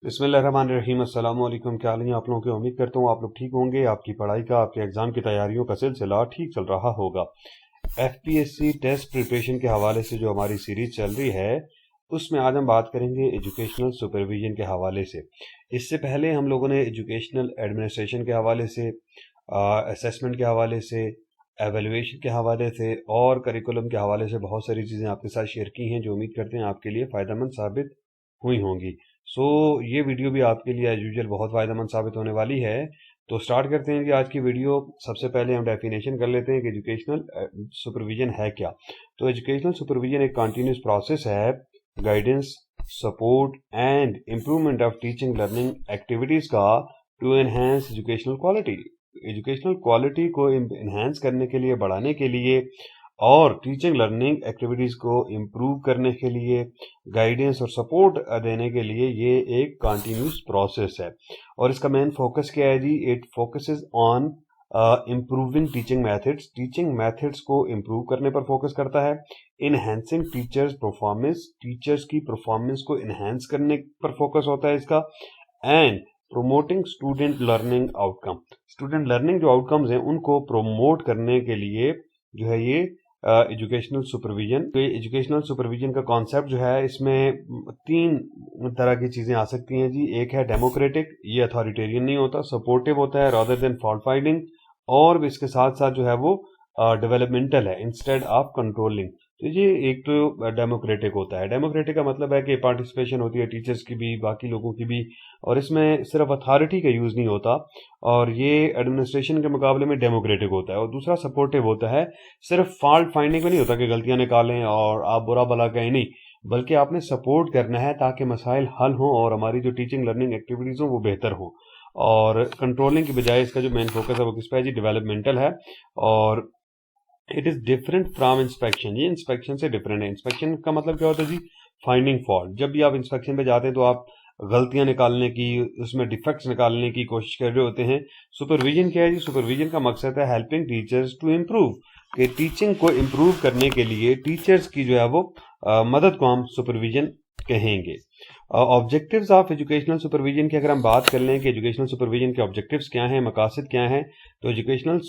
बिस्मिल्लाहिर्रहमानिर्रहीम। अस्सलाम वालेकुम। क्या हाल है आप लोगों की? उम्मीद करता हूँ आप लोग ठीक होंगे। आपकी पढ़ाई का, आपके एग्जाम की तैयारियों का सिलसिला ठीक चल रहा होगा। एफपीएससी टेस्ट प्रिपरेशन के हवाले से जो हमारी सीरीज चल रही है, उसमें आज हम बात करेंगे एजुकेशनल सुपरविजन के हवाले से। इससे पहले हम लोगों ने एजुकेशनल एडमिनिस्ट्रेशन के हवाले से, असेसमेंट के हवाले से, एवेलुएशन के हवाले से और करिकुलम के हवाले से बहुत सारी चीज़ें आपके साथ शेयर की हैं, जो उम्मीद करते हैं आपके लिए फ़ायदेमंद साबित हुई होंगी। ये वीडियो भी आपके लिए एज यूजुअल बहुत फ़ायदेमंद साबित होने वाली है। तो स्टार्ट करते हैं कि आज की वीडियो। सबसे पहले हम डेफिनेशन कर लेते हैं कि एजुकेशनल सुपरविजन है क्या। तो एजुकेशनल सुपरविजन एक कंटिन्यूस प्रोसेस है, guidance, support and improvement of teaching learning activities का to enhance educational quality. Educational quality को इन्हेंस करने के लिए, बढ़ाने के लिए और टीचिंग लर्निंग एक्टिविटीज़ को इम्प्रूव करने के लिए, गाइडेंस और सपोर्ट देने के लिए ये एक कंटिन्यूस प्रोसेस है। और इसका मेन फोकस क्या है जी? It focuses on improving teaching methods. Teaching methods को इम्प्रूव करने पर फोकस करता है। इनहेंसिंग टीचर्स परफॉर्मेंस, टीचर्स की परफॉर्मेंस को इनहेंस करने पर फोकस होता है इसका। And promoting student learning outcome, student learning जो आउटकम्स हैं उनको प्रोमोट करने के लिए जो है ये एजुकेशनल सुपरविजन। तो एजुकेशनल सुपरविजन का कॉन्सेप्ट जो है, इसमें तीन तरह की चीज़ें आ सकती हैं जी। एक है डेमोक्रेटिक, ये अथॉरिटेरियन नहीं होता, सपोर्टिव होता है रादर देन फॉल्ट फाइंडिंग, और भी इसके साथ साथ जो है वो डेवलपमेंटल है इंस्टेड ऑफ कंट्रोलिंग। तो ये एक तो डेमोक्रेटिक होता है। डेमोक्रेटिक का मतलब है कि पार्टिसिपेशन होती है टीचर्स की भी, बाकी लोगों की भी, और इसमें सिर्फ अथॉरिटी का यूज़ नहीं होता, और ये एडमिनिस्ट्रेशन के मुकाबले में डेमोक्रेटिक होता है। और दूसरा सपोर्टिव होता है, सिर्फ फॉल्ट फाइंडिंग में नहीं होता कि गलतियां निकालें और आप बुरा भला कहें, नहीं, बल्कि आपने सपोर्ट करना है ताकि मसाइल हल हों और हमारी जो टीचिंग लर्निंग एक्टिविटीज़ हो वो बेहतर हो। और कंट्रोलिंग की बजाय इसका जो मेन फोकस है वो किस पे है जी? डेवलपमेंटल है। और it is different from inspection. ये इंस्पेक्शन से डिफरेंट है। इंस्पेक्शन का मतलब क्या होता है जी? Finding fault. जब भी आप इंस्पेक्शन पे जाते हैं तो आप गलतियां निकालने की, उसमें डिफेक्ट्स निकालने की कोशिश कर रहे होते हैं। सुपरविजन क्या है जी? सुपरविजन का मकसद है हेल्पिंग टीचर्स टू इम्प्रूव, कि टीचिंग को इम्प्रूव करने के लिए टीचर्स की जो है वो मदद को हम सुपरविजन कहेंगे। ऑब्जेक्टिव्स ऑफ एजुकेशनल सुपरविजन की अगर हम बात कर लें कि एजुकेशनल सुपरविजन के ऑब्जेक्टिव्स क्या हैं, मकासद क्या हैं, तो एजुकेशनल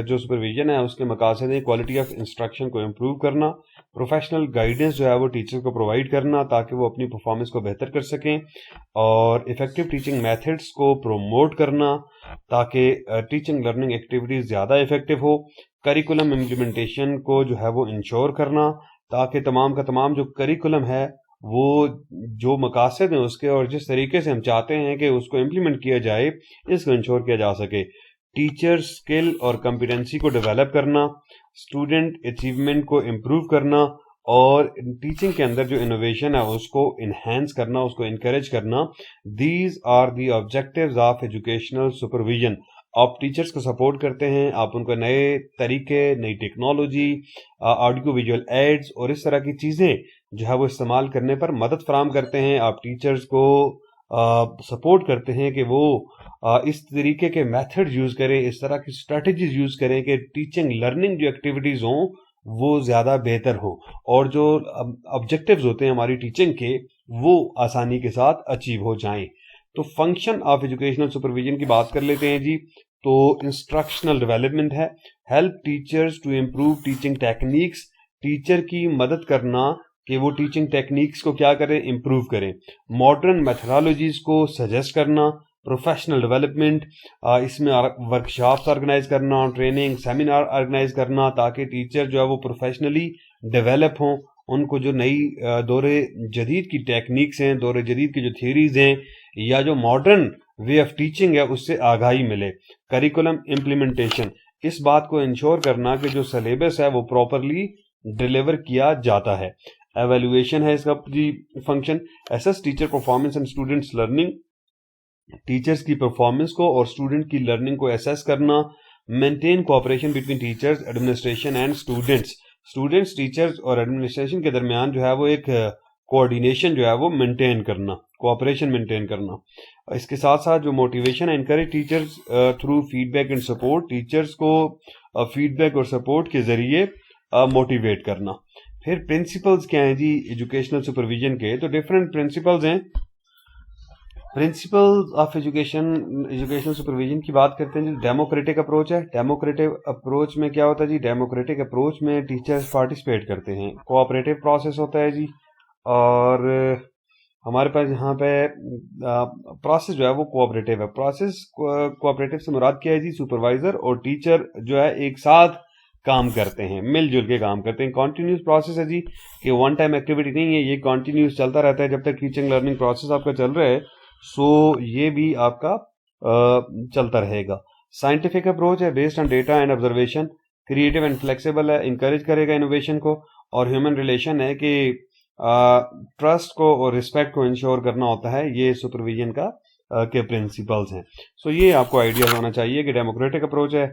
जो सुपरविजन है उसके मकासद हैं क्वालिटी ऑफ इंस्ट्रक्शन को इम्प्रूव करना, प्रोफेशनल गाइडेंस जो है वो टीचर को प्रोवाइड करना ताकि वो अपनी परफॉर्मेंस को बेहतर कर सकें, और इफेक्टिव टीचिंग मेथड्स को प्रोमोट करना ताकि टीचिंग लर्निंग एक्टिविटीज़ ज़्यादा इफेक्टिव हो, करिकुलम इम्प्लीमेंटेशन को जो है वो इंश्योर करना ताकि तमाम का तमाम जो करिकुलम है वो जो मकासद हैं उसके और जिस तरीके से हम चाहते हैं कि उसको इम्प्लीमेंट किया जाए, इसको इंश्योर किया जा सके। टीचर स्किल और कॉम्पिटेंसी को डेवलप करना, स्टूडेंट अचीवमेंट को इम्प्रूव करना, और टीचिंग के अंदर जो इनोवेशन है उसको इन्हेंस करना, उसको इनकरेज करना। These are the objectives of educational supervision. आप टीचर्स को सपोर्ट करते हैं, आप उनको नए तरीके, नई टेक्नोलॉजी, ऑडियो विजुअल एड्स और इस तरह की चीज़ें जो है वो इस्तेमाल करने पर मदद फराम करते हैं। आप टीचर्स को सपोर्ट करते हैं कि वो इस तरीके के मेथड यूज़ करें, इस तरह की स्ट्रेटजीज यूज़ करें कि टीचिंग लर्निंग जो एक्टिविटीज़ हों वो ज़्यादा बेहतर हो, और जो ऑब्जेक्टिव्स होते हैं हमारी टीचिंग के वो आसानी के साथ अचीव हो जाएं। तो फंक्शन ऑफ एजुकेशनल सुपरविजन की बात कर लेते हैं जी। तो इंस्ट्रक्शनल डेवलपमेंट है, help teachers to improve teaching techniques, teacher की मदद करना कि वो टीचिंग टेक्निक्स को क्या करें? इम्प्रूव करें। मॉडर्न मेथडोलॉजीज को सजेस्ट करना, प्रोफेशनल डेवलपमेंट, इसमें वर्कशॉप्स ऑर्गेनाइज करना, ट्रेनिंग सेमिनार ऑर्गेनाइज करना ताकि टीचर जो है वो प्रोफेशनली डेवलप हों, उनको जो नई दौरे जदीद की टेक्निक्स हैं, दौरे जदीद की जो थियरीज हैं या जो मॉडर्न वे ऑफ टीचिंग है उससे आगाही मिले। करिकुलम इम्प्लीमेंटेशन, इस बात को इंश्योर करना कि जो सिलेबस है वो प्रॉपरली डिलीवर किया जाता है। एवेल्युएशन है इसका जी function, assess teacher performance and students learning, teachers की परफॉर्मेंस को और स्टूडेंट की लर्निंग को एसेस करना। Maintain cooperation between teachers, administration and students, students, teachers और एडमिनिस्ट्रेशन के दरमियान जो है वो एक कोऑर्डिनेशन जो है वो मेंटेन करना, कोऑपरेशन मेंटेन करना। इसके साथ साथ जो मोटिवेशन है, encourage teachers through feedback and support, teachers को फीडबैक और सपोर्ट के जरिए मोटिवेट करना। फिर प्रिंसिपल्स क्या हैं जी एजुकेशनल सुपरविजन के? तो डिफरेंट प्रिंसिपल्स हैं प्रिंसिपल्स ऑफ एजुकेशनल सुपरविजन की बात करते हैं जी। डेमोक्रेटिक अप्रोच है। डेमोक्रेटिक अप्रोच में क्या होता है जी, डेमोक्रेटिक अप्रोच में टीचर्स पार्टिसिपेट करते हैं। कोऑपरेटिव प्रोसेस होता है जी, और हमारे पास यहाँ पे प्रोसेस जो है वो कोऑपरेटिव है। प्रोसेस कोऑपरेटिव से मुराद क्या है जी, सुपरवाइजर और टीचर जो है एक साथ काम करते हैं, मिलजुल के काम करते हैं। कॉन्टिन्यूस प्रोसेस है जी, कि वन टाइम एक्टिविटी नहीं है, ये कॉन्टिन्यूस चलता रहता है जब तक टीचिंग लर्निंग प्रोसेस आपका चल रहा है, सो ये भी आपका चलता रहेगा। साइंटिफिक अप्रोच है, based on data and observation, creative and flexible है, इंकरेज करेगा इनोवेशन को। और ह्यूमन रिलेशन है कि ट्रस्ट को और रिस्पेक्ट को इंश्योर करना होता है, ये सुपरविजन का के प्रिंसिपल्स हैं। सो ये आपको आइडिया होना चाहिए कि डेमोक्रेटिक अप्रोच है,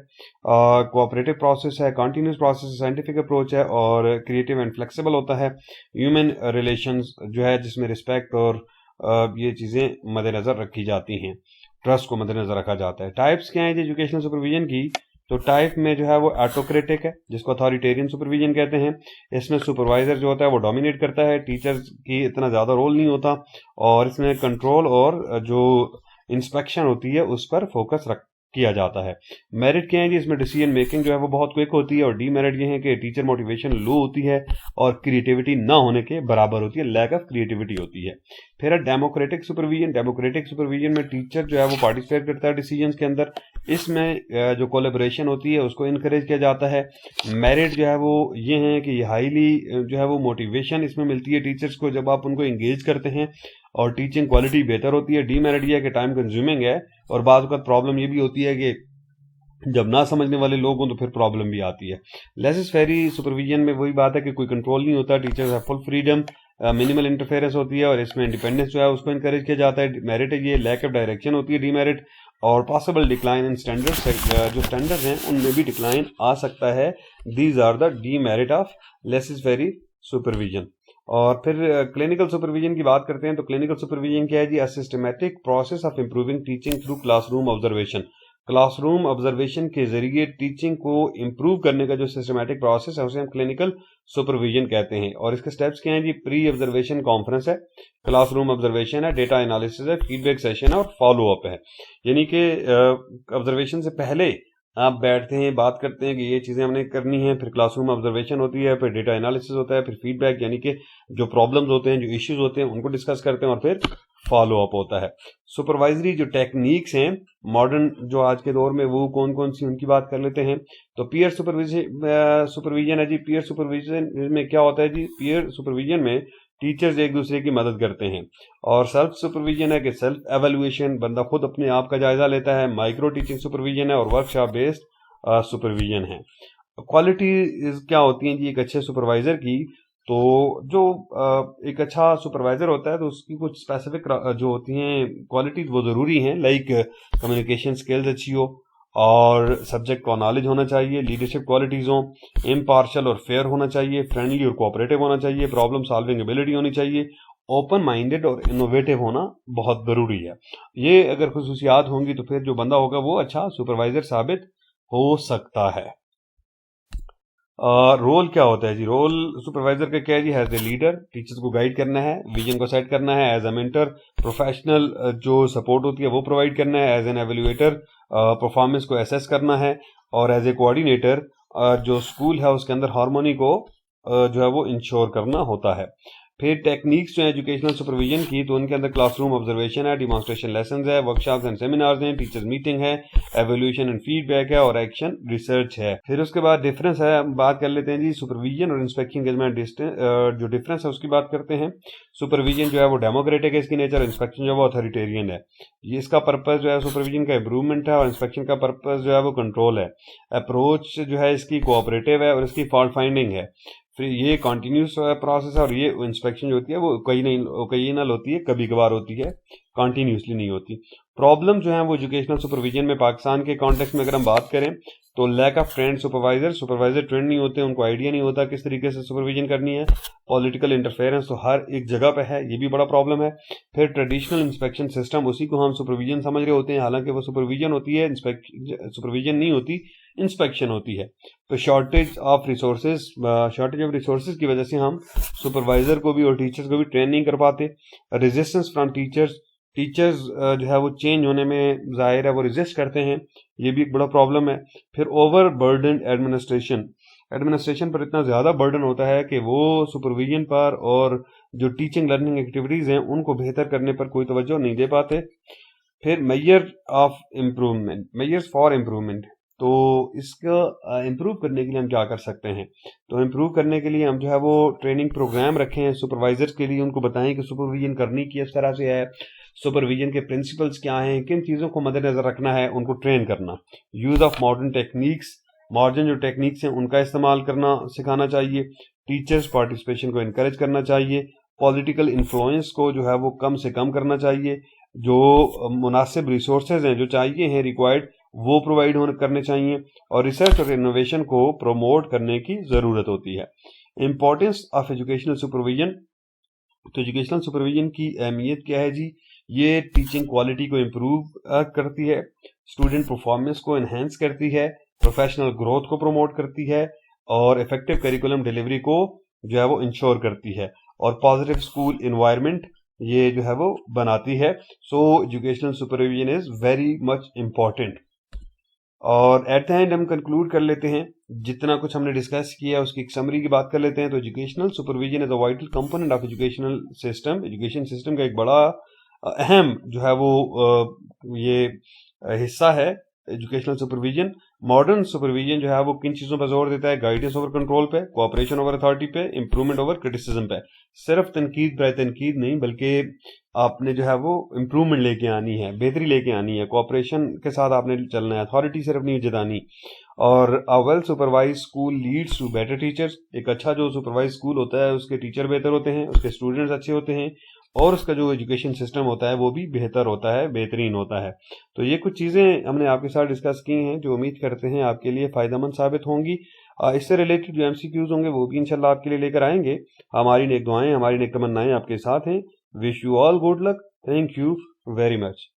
कोऑपरेटिव प्रोसेस है, कॉन्टिन्यूस प्रोसेस है, साइंटिफिक अप्रोच है, और क्रिएटिव एंड फ्लेक्सिबल होता है। ह्यूमन रिलेशंस जो है जिसमें रिस्पेक्ट और ये चीज़ें मद्देनज़र रखी जाती हैं, ट्रस्ट को मद्देनज़र रखा जाता है। टाइप्स क्या है एजुकेशनल सुपरविजन की, तो टाइप में जो है वो ऑटोक्रेटिक है, जिसको अथॉरिटेरियन सुपरविजन कहते हैं। इसमें सुपरवाइजर जो होता है वो डोमिनेट करता है, टीचर्स की इतना ज़्यादा रोल नहीं होता, और इसमें कंट्रोल और जो इंस्पेक्शन होती है उस पर फोकस किया जाता है। मेरिट क्या है जी, इसमें डिसीजन मेकिंग जो है वो बहुत क्विक होती है, और डीमेरिट ये है कि टीचर मोटिवेशन लो होती है और क्रिएटिविटी ना होने के बराबर होती है, लैक ऑफ क्रिएटिविटी होती है। फिर है डेमोक्रेटिक सुपरविजन। डेमोक्रेटिक सुपरविजन में टीचर जो है वो पार्टिसिपेट करता है डिसीजंस के अंदर, इसमें जो कोलेबोरेशन होती है उसको इनकरेज किया जाता है। मेरिट जो है वो ये है कि हाईली जो है वो मोटिवेशन इसमें मिलती है टीचर्स को जब आप उनको इंगेज करते हैं, और टीचिंग क्वालिटी बेहतर होती है। डीमेरिट ये है कि टाइम कंज्यूमिंग है, और बाद वक्त प्रॉब्लम ये भी होती है कि जब ना समझने वाले लोग हों तो फिर प्रॉब्लम भी आती है। लेसिस फेरी सुपरविजन में वही बात है कि कोई कंट्रोल नहीं होता, टीचर्स है फुल फ्रीडम, मिनिमल इंटरफेरेंस होती है, और इसमें इंडिपेंडेंस जो है उसको इंकरेज किया जाता है। मेरिट है ये, लैक ऑफ डायरेक्शन होती है डीमेरिट, और पॉसिबल डिक्लाइन इन स्टैंडर्ड्स, जो स्टैंडर्ड्स हैं उनमें भी डिक्लाइन आ सकता है। These are the demerit of laissez faire supervision. और फिर क्लिनिकल सुपरविजन की बात करते हैं, तो क्लिनिकल सुपरविजन क्या है जी, a systematic process of improving teaching through classroom observation. Classroom observation के जरिए टीचिंग को इम्प्रूव करने का जो सिस्टमैटिक प्रोसेस है उसे हम क्लिनिकल सुपरविजन कहते हैं। और इसके स्टेप्स क्या हैं जी, प्री ऑब्जर्वेशन कॉन्फ्रेंस है, क्लासरूम ऑब्जर्वेशन है, डेटा एनालिसिस है, फीडबैक सेशन है, और फॉलो अप है। यानी कि ऑब्जर्वेशन से पहले आप बैठते हैं, बात करते हैं कि ये चीज़ें हमने करनी है, फिर क्लासरूम ऑब्जर्वेशन होती है, फिर डेटा एनालिसिस होता है, फिर फीडबैक यानी कि जो प्रॉब्लम्स होते हैं, जो इश्यूज होते हैं उनको डिस्कस करते हैं, और फिर फॉलो अप होता है। सुपरवाइजरी जो टेक्निक्स हैं मॉडर्न जो आज के दौर में, वो कौन कौन सी उनकी बात कर लेते हैं। तो पीयर सुपरविजन है जी। पीयर सुपरविजन में क्या होता है जी, पीयर सुपरविजन में टीचर्स एक दूसरे की मदद करते हैं। और सेल्फ सुपरविजन है कि सेल्फ एवेल्युएशन, बंदा खुद अपने आप का जायजा लेता है। माइक्रो टीचिंग सुपरविजन है, और वर्कशॉप बेस्ड सुपरविजन है। क्वालिटी क्या होती है जी एक अच्छे सुपरवाइजर की, तो जो एक अच्छा सुपरवाइजर होता है तो उसकी कुछ स्पेसिफिक जो होती हैं क्वालिटीज वो ज़रूरी हैं, लाइक कम्युनिकेशन स्किल्स अच्छी हो, और सब्जेक्ट का नॉलेज होना चाहिए, लीडरशिप क्वालिटीज़ हों, इम्पार्शल और फेयर होना चाहिए, फ्रेंडली और कोऑपरेटिव होना चाहिए, प्रॉब्लम सॉल्विंग एबिलिटी होनी चाहिए, ओपन माइंडेड और इनोवेटिव होना बहुत ज़रूरी है। ये अगर खुसूसियात होंगी तो फिर जो बंदा होगा वो अच्छा सुपरवाइजर साबित हो सकता है। रोल क्या होता है जी, रोल सुपरवाइजर का क्या है जी, एज ए लीडर टीचर्स को गाइड करना है, विजन को सेट करना है, एज ए मेंटर प्रोफेशनल जो सपोर्ट होती है वो प्रोवाइड करना है, एज एन एवेल्युएटर परफॉर्मेंस को एसेस करना है, और एज ए कोऑर्डिनेटर जो स्कूल है उसके अंदर हार्मोनी को जो है वो इंश्योर करना होता है। फिर टेक्निक्स जो है एजुकेशनल सुपरविजन की, तो उनके अंदर क्लासरूम ऑब्जर्वेशन है, डिमॉन्स्ट्रेशन लेसन्स है, वर्कशॉप्स एंड सेमिनार्स हैं, टीचर्स मीटिंग है, एवोल्यूशन एंड फीडबैक है, और एक्शन रिसर्च है। फिर उसके बाद डिफरेंस है, बात कर लेते हैं जी सुपरविजन और इंस्पेक्शन के दरमियान जो डिफरेंस है उसकी बात करते हैं। सुपरविजन जो है वो डेमोक्रेटिक है इसकी नेचर, इंस्पेक्शन जो है वो अथॉरिटेरियन है। ये इसका पर्पस जो है सुपरविजन का इंप्रूवमेंट है, और इंस्पेक्शन का पर्पस जो है वो कंट्रोल है। अप्रोच जो है इसकी कोऑपरेटिव है, और इसकी फॉल्ट फाइंडिंग है। फिर ये कॉन्टिन्यूस प्रोसेस है, और ये इंस्पेक्शन जो होती है वो ओकेजनल होती है, कभी कभार होती है, कॉन्टिन्यूसली नहीं होती। प्रॉब्लम जो है वो एजुकेशनल सुपरविजन में पाकिस्तान के कॉन्टेक्स्ट में अगर हम बात करें तो lack of trained supervisor trained नहीं होते, उनको आइडिया नहीं होता किस तरीके से सुपरविजन करनी है। पॉलिटिकल इंटरफेरेंस तो हर एक जगह पे है, ये भी बड़ा प्रॉब्लम है। फिर ट्रेडिशनल इंस्पेक्शन सिस्टम, उसी को हम सुपरविजन समझ रहे होते हैं, हालांकि वो सुपरविजन होती है, सुपरविजन नहीं होती, इंस्पेक्शन होती है। तो शॉर्टेज ऑफ रिसोर्सेज की वजह से हम सुपरवाइजर को भी और टीचर्स को भी ट्रेन नहीं कर पाते। रेजिस्टेंस फ्रॉम टीचर्स, टीचर्स जो है वो चेंज होने में जाहिर है वो रेजिस्ट करते हैं, ये भी एक बड़ा प्रॉब्लम है। फिर ओवर बर्डन एडमिनिस्ट्रेशन पर इतना ज़्यादा बर्डन होता है कि वो सुपरविजन पर और जो टीचिंग लर्निंग एक्टिविटीज़ हैं उनको बेहतर करने पर कोई तवज्जो नहीं दे पाते। फिर मेयर्स फॉर इम्प्रूवमेंट, तो इसका इम्प्रूव करने के लिए हम क्या कर सकते हैं? तो इम्प्रूव करने के लिए हम जो है वो ट्रेनिंग प्रोग्राम रखें हैं सुपरवाइजर्स के लिए, उनको बताएं कि सुपरविजन करनी किस तरह से है, सुपरविजन के प्रिंसिपल्स क्या हैं, किन चीज़ों को मद्देनजर रखना है, उनको ट्रेन करना। यूज़ ऑफ मॉडर्न जो टेक्निक्स हैं उनका इस्तेमाल करना सिखाना चाहिए। टीचर्स पार्टिसिपेशन को इनकरेज करना चाहिए। पॉलिटिकल इन्फ्लुएंस को जो है वो कम से कम करना चाहिए। जो मुनासिब रिसोर्सेज हैं जो चाहिए हैं रिक्वायर्ड वो प्रोवाइड करने चाहिए। और रिसर्च और इनोवेशन को प्रमोट करने की ज़रूरत होती है। इम्पोर्टेंस ऑफ एजुकेशनल सुपरविजन, तो एजुकेशनल सुपरविजन की अहमियत क्या है जी? ये टीचिंग क्वालिटी को इम्प्रूव करती है, स्टूडेंट परफॉर्मेंस को इन्हेंस करती है, प्रोफेशनल ग्रोथ को प्रमोट करती है और इफेक्टिव करिकुलम डिलीवरी को जो है वो इंश्योर करती है और पॉजिटिव स्कूल इन्वायरमेंट ये जो है वो बनाती है। So educational supervision is very much important. और एट द एंड हम कंक्लूड कर लेते हैं, जितना कुछ हमने डिस्कस किया उसकी एक समरी की बात कर लेते हैं। तो educational supervision is a vital component of education system का एक बड़ा अहम जो है वो ये हिस्सा है एजुकेशनल सुपरविजन। मॉडर्न सुपरविजन जो है वो किन चीज़ों पर जोर देता है? गाइडेंस ओवर कंट्रोल पे, कोऑपरेशन ओवर अथॉरिटी पे, इंप्रूवमेंट ओवर क्रिटिसिज्म पे। सिर्फ तनकीद बर तनकीद नहीं बल्कि आपने जो है वो इम्प्रूवमेंट लेके आनी है, बेहतरी लेके आनी है, कोऑपरेशन के साथ आपने चलना है, अथॉरिटी सिर्फ नहीं जतानी। और a well supervise school leads to better teachers, एक अच्छा जो सुपरवाइज स्कूल होता है उसके टीचर बेहतर होते हैं, उसके स्टूडेंट्स अच्छे होते हैं और उसका जो एजुकेशन सिस्टम होता है वो भी बेहतर होता है, बेहतरीन होता है। तो ये कुछ चीज़ें हमने आपके साथ डिस्कस की हैं जो उम्मीद करते हैं आपके लिए फ़ायदेमंद साबित होंगी। इससे रिलेटेड जो MCQs होंगे वो भी इंशाल्लाह आपके लिए लेकर आएंगे। हमारी नेक दुआएं, हमारी नेक तमन्नाएं आपके साथ हैं। Wish you all good luck. Thank you very much.